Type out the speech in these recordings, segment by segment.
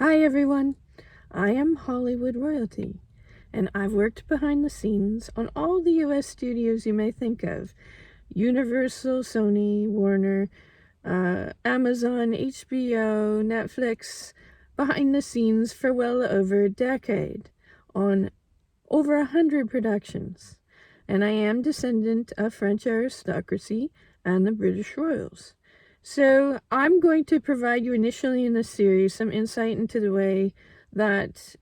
Hi everyone, I am Hollywood royalty, and I've worked behind the scenes on all the US studios you may think of: Universal, Sony, Warner, Amazon, HBO, Netflix, behind the scenes for well over a decade, on over 100 productions. And I am descendant of French aristocracy and the British royals. So I'm going to provide you initially in this series some insight into the way that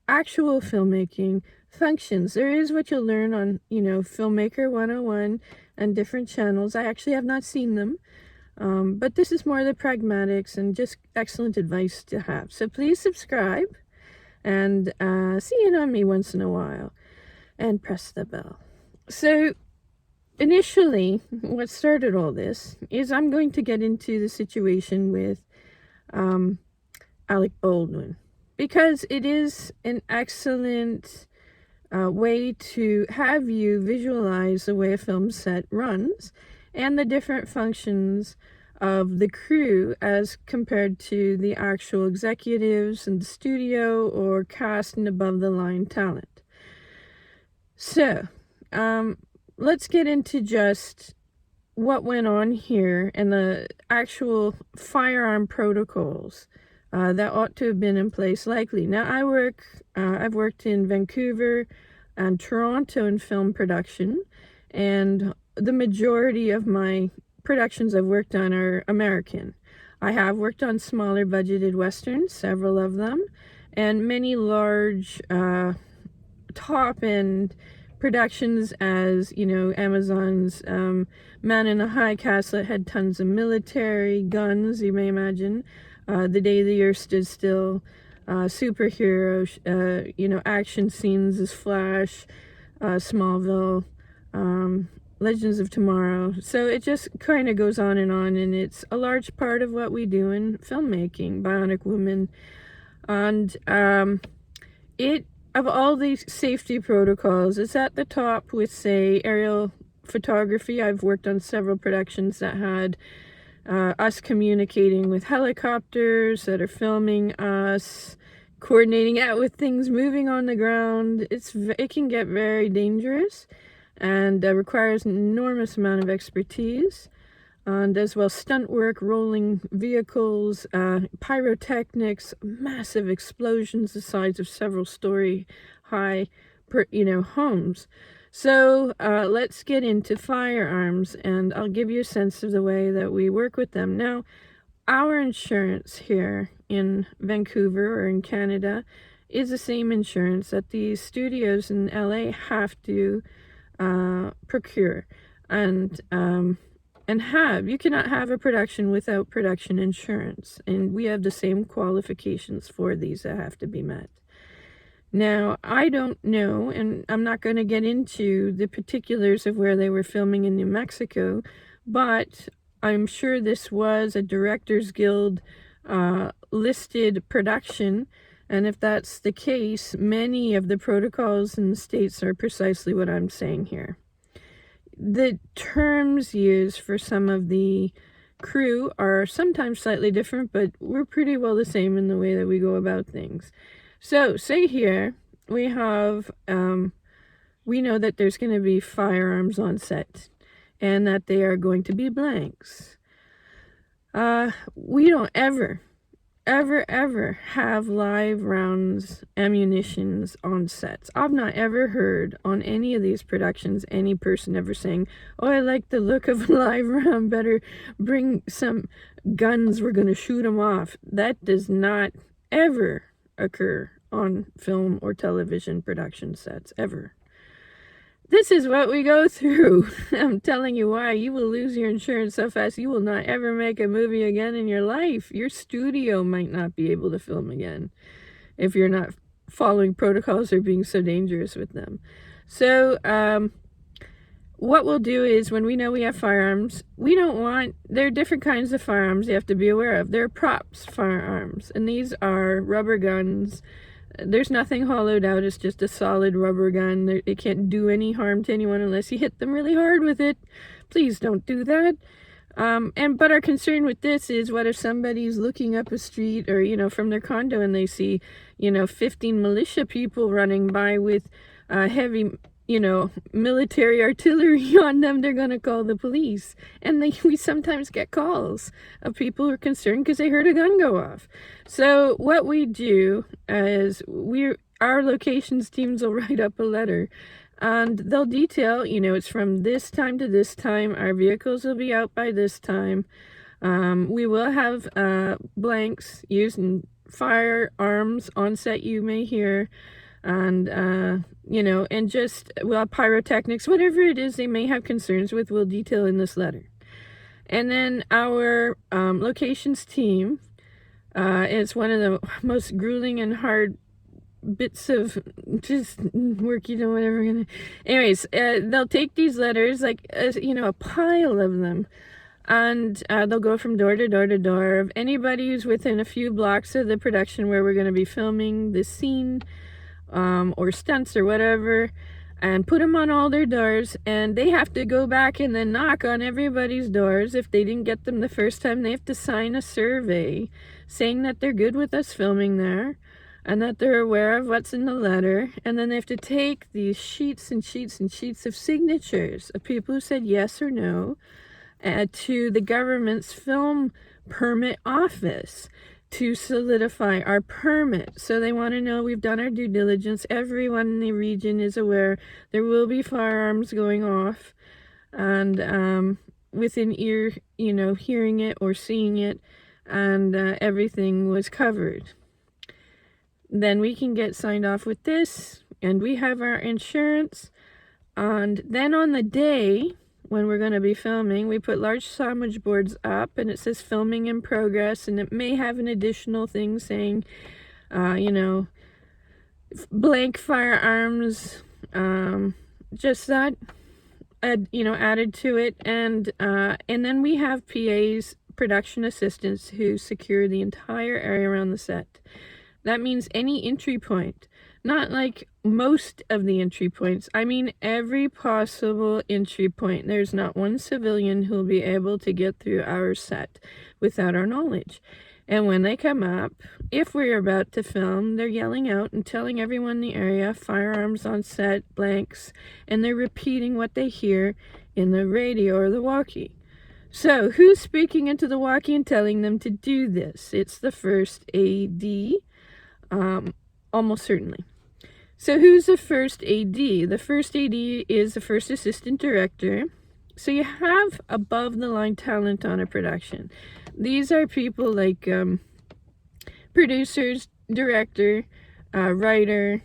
actual filmmaking functions. There is what you'll learn on, Filmmaker 101 and different channels. I actually have not seen them, but this is more the pragmatics and just excellent advice to have. So please subscribe and see in on me once in a while and press the bell. So initially, what started all this is I'm going to get into the situation with Alec Baldwin, because it is an excellent way to have you visualize the way a film set runs and the different functions of the crew as compared to the actual executives in the studio or cast and above the line talent. So, let's get into just what went on here and the actual firearm protocols that ought to have been in place likely. Now, I've worked in Vancouver and Toronto in film production, and the majority of my productions I've worked on are American. I have worked on smaller budgeted westerns, several of them, and many large top-end productions, as Amazon's Man in a High Castle. It had tons of military guns, you may imagine. The Day the Earth Stood Still, superhero, action scenes as Flash, Smallville, Legends of Tomorrow. So it just kind of goes on, and it's a large part of what we do in filmmaking. Bionic Woman, and of all these safety protocols, it's at the top with, say, aerial photography. I've worked on several productions that had us communicating with helicopters that are filming us, coordinating out with things moving on the ground. It can get very dangerous and requires an enormous amount of expertise. And as well, stunt work, rolling vehicles, pyrotechnics, massive explosions the size of several story high, homes. So let's get into firearms, and I'll give you a sense of the way that we work with them. Now, our insurance here in Vancouver or in Canada is the same insurance that these studios in LA have to procure and have. You cannot have a production without production insurance, and we have the same qualifications for these that have to be met. Now, I don't know, and I'm not going to get into the particulars of where they were filming in New Mexico, but I'm sure this was a Directors Guild listed production, and if that's the case, many of the protocols in the States are precisely what I'm saying here. The terms used for some of the crew are sometimes slightly different, but we're pretty well the same in the way that we go about things. So, say here, we have, we know that there's going to be firearms on set, and that they are going to be blanks. We don't ever have live rounds, ammunitions on sets. I've not ever heard on any of these productions any person ever saying, "Oh, I like the look of a live round, better bring some guns, we're going to shoot them off." That does not ever occur on film or television production sets, ever. This is what we go through. I'm telling you why. You will lose your insurance so fast you will not ever make a movie again in your life. Your studio might not be able to film again if you're not following protocols or being so dangerous with them. So what we'll do is, when we know we have firearms, there are different kinds of firearms you have to be aware of. There are props firearms, and these are rubber guns. There's nothing hollowed out. It's just a solid rubber gun. It can't do any harm to anyone unless you hit them really hard with it. Please don't do that. But our concern with this is, what if somebody's looking up a street or, from their condo, and they see, 15 militia people running by with heavy, military artillery on them. They're going to call the police. And we sometimes get calls of people who are concerned because they heard a gun go off. So what we do is our locations teams will write up a letter, and they'll detail, it's from this time to this time. Our vehicles will be out by this time. We will have blanks using firearms on set, you may hear. And, and just, pyrotechnics, whatever it is they may have concerns with, we'll detail in this letter. And then our locations team is one of the most grueling and hard bits of just work, whatever. Anyways, they'll take these letters, like, a pile of them, and they'll go from door to door to door of anybody who's within a few blocks of the production where we're going to be filming the scene, or stunts or whatever, and put them on all their doors. And they have to go back and then knock on everybody's doors. If they didn't get them the first time, they have to sign a survey saying that they're good with us filming there, and that they're aware of what's in the letter. And then they have to take these sheets and sheets and sheets of signatures of people who said yes or no to the government's film permit office to solidify our permit. So they want to know we've done our due diligence. Everyone in the region is aware there will be firearms going off, and within ear, hearing it or seeing it, and everything was covered. Then we can get signed off with this, and we have our insurance. And then on the day when we're going to be filming, we put large signage boards up, and it says filming in progress, and it may have an additional thing saying, blank firearms, just that, added to it. And then we have PAs, production assistants, who secure the entire area around the set. That means any entry point, not like most of the entry points. I mean every possible entry point. There's not one civilian who will be able to get through our set without our knowledge. And when they come up, if we're about to film, they're yelling out and telling everyone in the area, firearms on set, blanks, and they're repeating what they hear in the radio or the walkie. So who's speaking into the walkie and telling them to do this? It's the first AD. Almost certainly. So who's the first AD? The first AD is the first assistant director. So you have above the line talent on a production. These are people like producers, director, writer,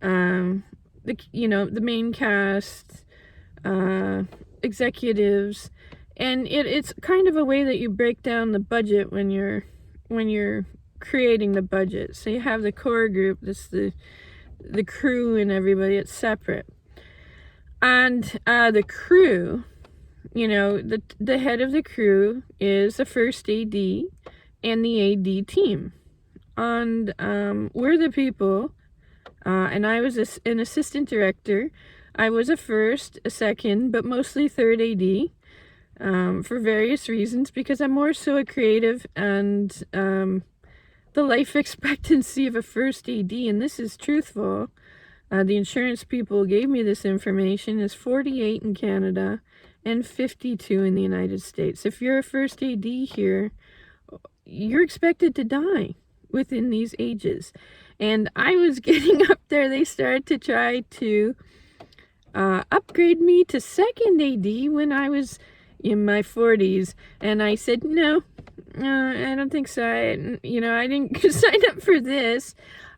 the main cast, executives, and it's kind of a way that you break down the budget when you're creating the budget. So you have the core group, that's the crew and everybody. It's separate. And the crew, the head of the crew is the first AD and the AD team. And we're the people, and I was an assistant director. I was a first, a second, but mostly third AD, for various reasons, because I'm more so a creative, and the life expectancy of a first AD, and this is truthful, the insurance people gave me this information, is 48 in Canada and 52 in the United States. If you're a first AD here, you're expected to die within these ages. And I was getting up there. They started to try to upgrade me to second AD when I was in my 40s, and I said no. I don't think so. I didn't sign up for this.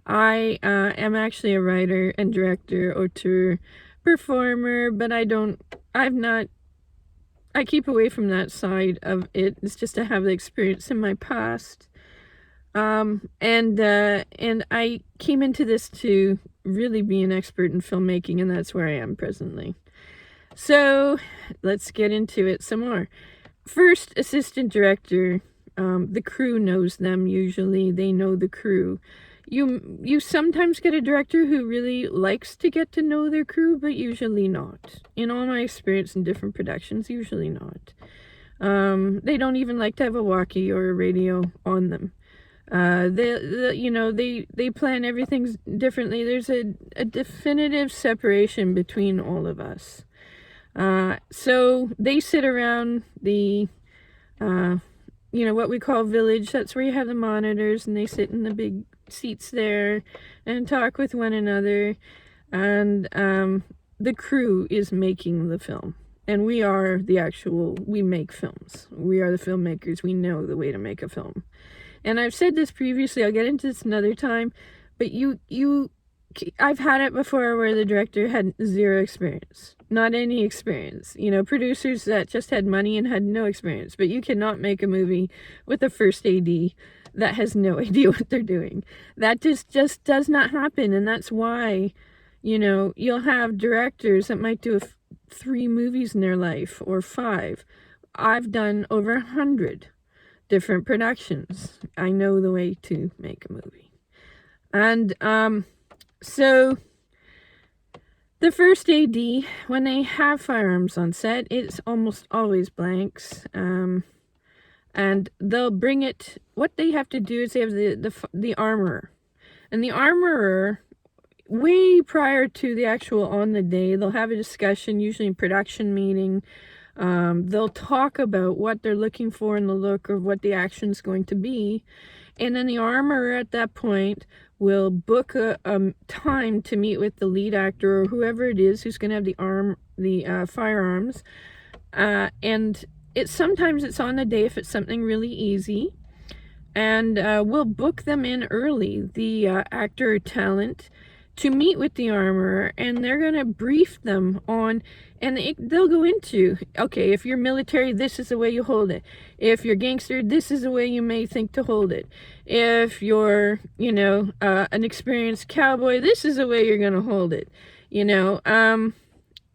I am actually a writer and director, auteur, performer, but I keep away from that side of it. It's just to have the experience in my past. And I came into this to really be an expert in filmmaking, and that's where I am presently. So let's get into it some more. First, assistant director. The crew knows them. Usually they know the crew. You sometimes get a director who really likes to get to know their crew, but usually not. In all my experience in different productions, usually not. They don't even like to have a walkie or a radio on them. They plan everything differently. There's a definitive separation between all of us. So they sit around the, what we call village. That's where you have the monitors, and they sit in the big seats there and talk with one another. And the crew is making the film. And we make films. We are the filmmakers. We know the way to make a film. And I've said this previously, I'll get into this another time, but I've had it before where the director had zero experience, not any experience. Producers that just had money and had no experience. But you cannot make a movie with a first AD that has no idea what they're doing. That just does not happen. And that's why, you'll have directors that might do 3 movies in their life or 5. I've done over 100 different productions. I know the way to make a movie. And so the first AD, when they have firearms on set, it's almost always blanks. And they'll bring it. What they have to do is they have the armorer. And the armorer, way prior to the actual on the day, they'll have a discussion, usually in production meeting. They'll talk about what they're looking for in the look of what the action's going to be. And then the armorer at that point will book a time to meet with the lead actor or whoever it is who's going to have the firearms. And sometimes it's on the day if it's something really easy. And we'll book them in early, the actor or talent, to meet with the armorer, and they're going to brief them on, and they'll go into, okay, if you're military, this is the way you hold it. If you're gangster, this is the way you may think to hold it. If you're, an experienced cowboy, this is the way you're going to hold it. And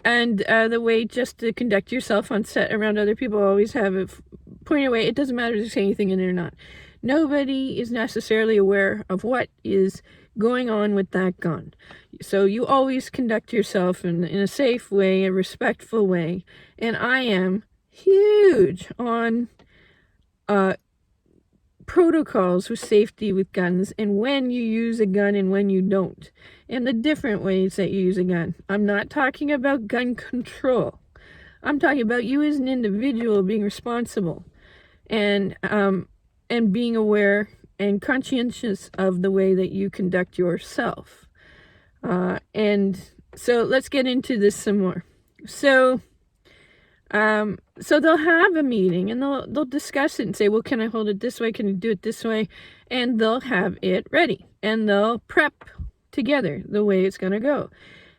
the way just to conduct yourself on set around other people, always have it pointed away. It doesn't matter if there's anything in it or not. Nobody is necessarily aware of what is going on with that gun. So you always conduct yourself in a safe way, a respectful way. And I am huge on protocols with safety with guns, and when you use a gun and when you don't, and the different ways that you use a gun. I'm not talking about gun control. I'm talking about you as an individual being responsible and being aware and conscientious of the way that you conduct yourself. And so let's get into this some more. So they'll have a meeting and they'll discuss it and say, well, can I hold it this way? Can you do it this way? And they'll have it ready and they'll prep together the way it's going to go.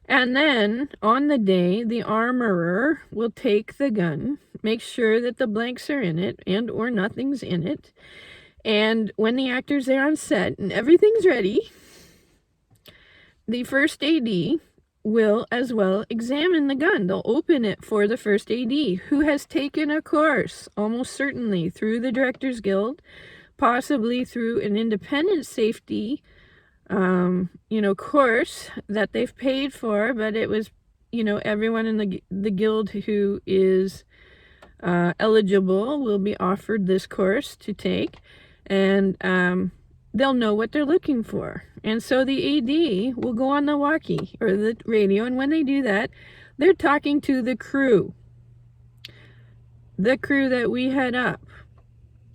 And then on the day, the armorer will take the gun, make sure that the blanks are in it and or nothing's in it. And when the actor's there on set and everything's ready, the first AD will as well examine the gun. They'll open it for the first AD, who has taken a course, almost certainly through the Directors Guild, possibly through an independent safety course that they've paid for, but it was, everyone in the guild who is eligible will be offered this course to take. And they'll know what they're looking for. And so the AD will go on the walkie or the radio, and when they do that, they're talking to the crew that we head up.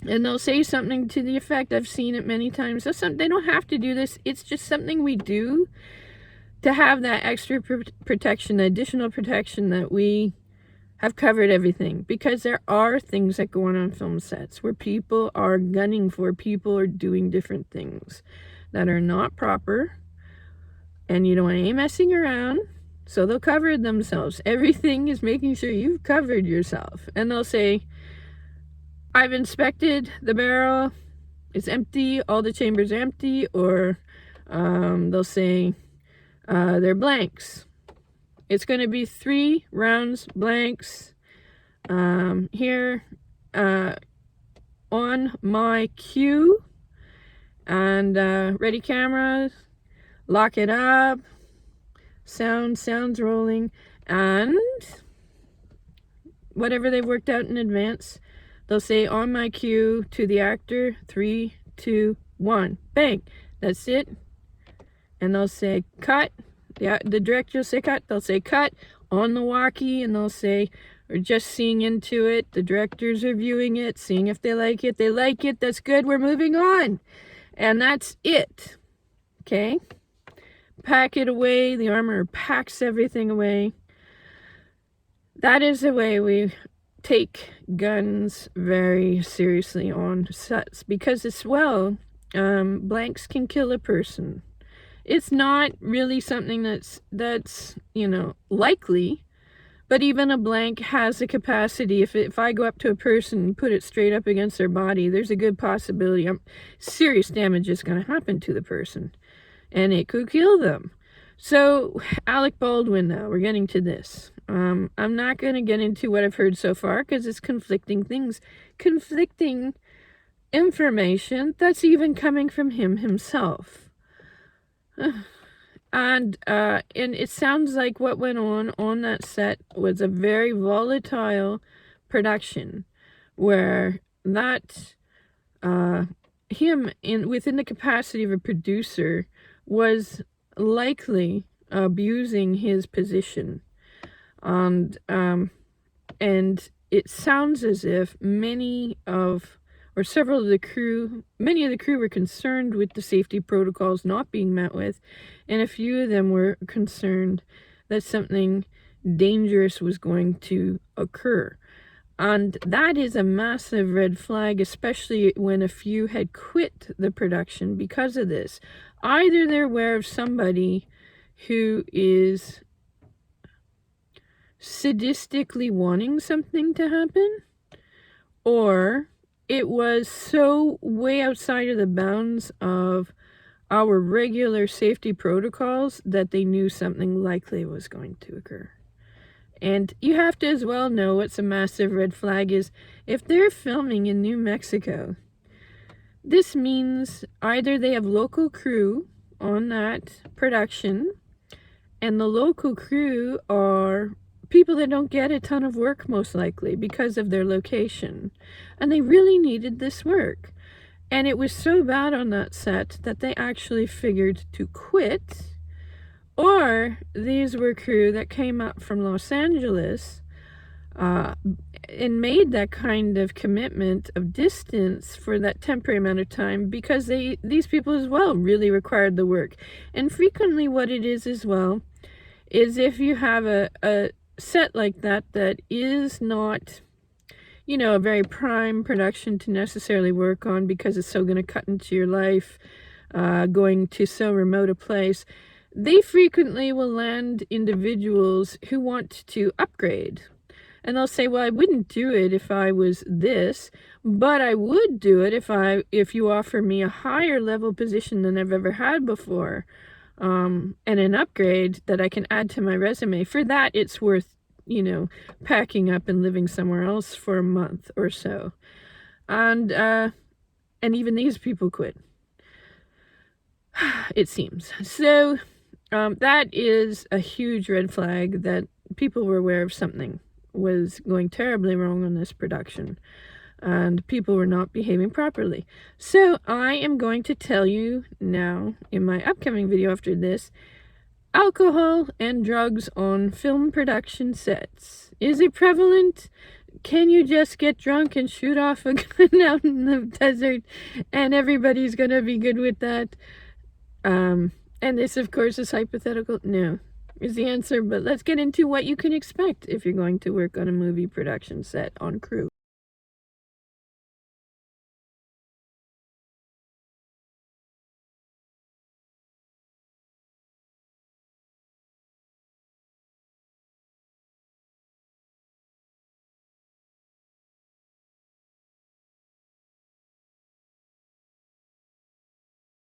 And they'll say something to the effect, I've seen it many times, they don't have to do this, it's just something we do to have that extra protection, additional protection that we have covered everything, because there are things that go on film sets where people are gunning for, people are doing different things that are not proper, and you don't want any messing around, so they'll cover themselves. Everything is making sure you've covered yourself. And they'll say, I've inspected the barrel, it's empty, all the chambers are empty, or they'll say they're blanks. It's going to be 3 rounds blanks here on my cue, and ready cameras, lock it up, sounds rolling, and whatever they've worked out in advance, They'll say, on my cue to the actor, 3, 2, 1, bang. That's it. And they'll say, cut. The director will say, cut. They'll say, cut on the walkie, and they'll say, we're just seeing into it. The director's reviewing it, seeing if they like it. They like it. That's good. We're moving on. And that's it. Okay? Pack it away. The armor packs everything away. That is the way we take guns very seriously on sets, because as well, blanks can kill a person. It's not really something that's likely, but even a blank has the capacity. If I go up to a person and put it straight up against their body, there's a good possibility serious damage is going to happen to the person, and it could kill them. So, Alec Baldwin, now, we're getting to this. I'm not going to get into what I've heard so far, because it's conflicting things. Conflicting information that's even coming from him himself. And it sounds like what went on that set was a very volatile production, where that, him, within the capacity of a producer, was likely abusing his position. And it sounds as if many of the crew were concerned with the safety protocols not being met with, and a few of them were concerned that something dangerous was going to occur. And that is a massive red flag, especially when a few had quit the production because of this. Either they're aware of somebody who is sadistically wanting something to happen, or it was so way outside of the bounds of our regular safety protocols that they knew something likely was going to occur. And you have to as well know what's a massive red flag is, if they're filming in New Mexico, this means either they have local crew on that production, and the local crew are people that don't get a ton of work, most likely, because of their location. And they really needed this work. And it was so bad on that set that they actually figured to quit. Or these were crew that came up from Los Angeles and made that kind of commitment of distance for that temporary amount of time, because these people as well really required the work. And frequently what it is as well is, if you have a set like that is not, a very prime production to necessarily work on, because it's so going to cut into your life, going to so remote a place, they frequently will land individuals who want to upgrade. And they'll say, well, I wouldn't do it if I was this, but I would do it if you offer me a higher level position than I've ever had before, and an upgrade that I can add to my resume. For that, it's worth, packing up and living somewhere else for a month or so. And even these people quit, it seems. So that is a huge red flag, that people were aware of something was going terribly wrong on this production, and people were not behaving properly. So I am going to tell you now, in my upcoming video after this, alcohol and drugs on film production sets. Is it prevalent? Can you just get drunk and shoot off a gun out in the desert and everybody's gonna be good with that? And this, of course, is hypothetical. No, is the answer. But let's get into what you can expect if you're going to work on a movie production set on crew.